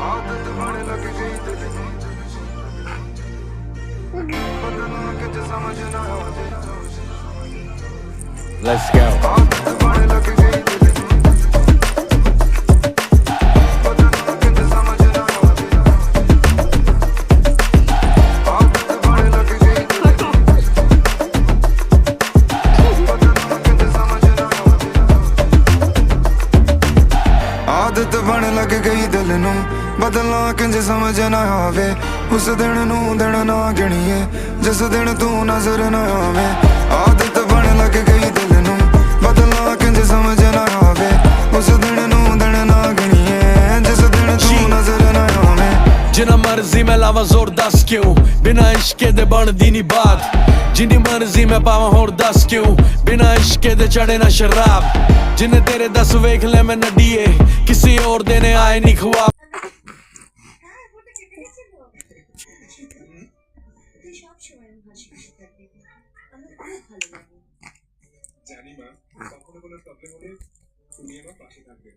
आदत बन लग गई दिल में बदलना कुछ समझ ना आवे Let's go. आदत बन लग गई दिल में बदलना कुछ समझ ना आवे आदत बन लग गई दिल में बदलना कुछ समझ ना आवे आदत बन लग गई दिल नूं बदलना किंज समझ ना आवे उस दिन नूं दिन ना गिणीए जिस दिन तू नजर ना आवे आदत बन लग गई दिल नूं बदलना किंज समझ ना आवे उस दिन नूं दिन ना गिणीए जिस दिन तू नजर ना आवे जिन्ना मर्जी मैं लावा जोर दस क्यों बिना इश्के दे बनदी नी बात जिन्नी मर्जी मैं पावा होर दस क्यों बिना इश्के दे चढ़े ना शराब जिन्ने तेरे दस वेख ले मैं नडिए किसी और देने आए नी ख्वाब জানি মা কখনো কোনো প্রবলেম হলে তুমি আমার পাশে থাকবে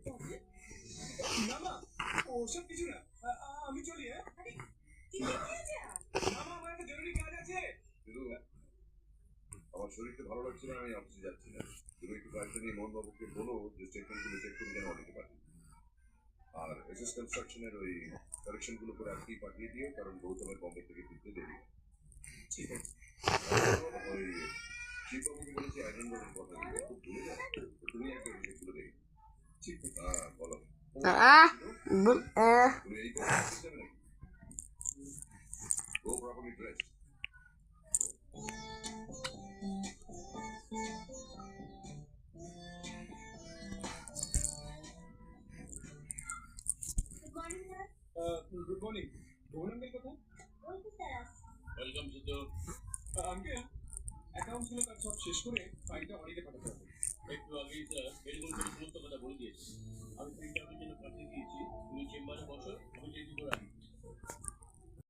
না মা ওসব কিছু না আমি চলি হ্যাঁ না মা আমার একটা জরুরি কাজ আছে আমার শরীরটা ভালো লাগছে না আমি অফিসে যাচ্ছি না তুমি একটু কয়েকটা নিয়ে মোহনবাবুকে বলো যে স্টেটমেন্টগুলো চেক করে যেন অনেকে পাঠিয়ে আর এসএস কনস্ট্রাকশনের ওই কারেকশনগুলো করে আজকেই পাঠিয়ে দিও কারণ গৌতমের বম্বে থেকে ফিরতে দেরি ঠিক আছে ওই শিববাবুকে বলেছি আইরনবাবুর কথা দিতে খুব দূরে যাচ্ছে তুমি একটা সেগুলো দেখি ঠিক আছে হ্যাঁ বলো তুমি এই কথা যাবে নাকি ও প্রপারলি ড্রেস গুড মর্নিং ভুবন আঙ্কেল কোথায় ওয়েলকাম সিদ্ধু আঙ্কেল অ্যাকাউন্টসগুলো কাজ সব শেষ করে ফাইলটা অডিটে পাঠাতে হবে একটু আগেই স্যার